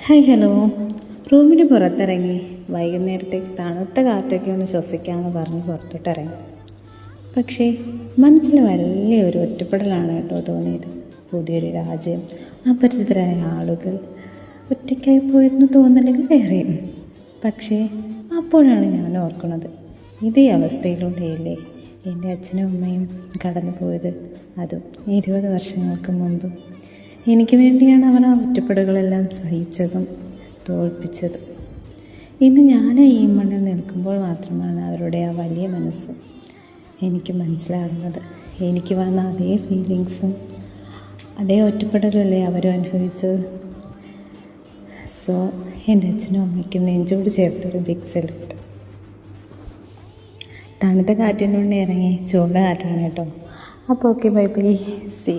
Hi hello. റൂമിന് പുറത്തിറങ്ങി വൈകുന്നേരത്തെ തണുത്ത കാറ്റൊക്കെ ഒന്ന് ശ്വസിക്കാമെന്ന് പറഞ്ഞ് പുറത്തോട്ടിറങ്ങി. പക്ഷേ മനസ്സിൽ വലിയൊരു ഒറ്റപ്പെടലാണ് കേട്ടോ തോന്നിയത്. പുതിയൊരു രാജ്യം, അപരിചിതരായ ആളുകൾ, ഒറ്റയ്ക്കായി പോയിരുന്നു തോന്നലുകൾ വേറെയും. പക്ഷേ അപ്പോഴാണ് ഞാൻ ഓർക്കുന്നത്, ഇതേ അവസ്ഥയിലൂടെയല്ലേ എൻ്റെ അച്ഛനും അമ്മയും കടന്നു പോയത്. അതും 20 വർഷങ്ങൾക്ക് മുമ്പ്. എനിക്ക് വേണ്ടിയാണ് അവർ ആ ഒറ്റപ്പെടുകളെല്ലാം സഹിച്ചതും തോൽപ്പിച്ചതും. ഇന്ന് ഞാൻ ഈ മണ്ണിൽ നിൽക്കുമ്പോൾ മാത്രമാണ് അവരുടെ ആ വലിയ മനസ്സ് എനിക്ക് മനസ്സിലാകുന്നത്. എനിക്ക് വന്ന അതേ ഫീലിങ്സും അതേ ഒറ്റപ്പെടലല്ലേ അവരും അനുഭവിച്ചത്. സോ എൻ്റെ അച്ഛനും അമ്മയ്ക്കും നെഞ്ചോട് ചേർത്തൊരു ബിഗ് സല്യൂട്ട്. തണുത്ത കാറ്റിനുള്ളിൽ ഇറങ്ങി ചൂട് കാറ്റാണ് കേട്ടോ. അപ്പോൾ ഓക്കെ, ബൈ ബൈ, സീ.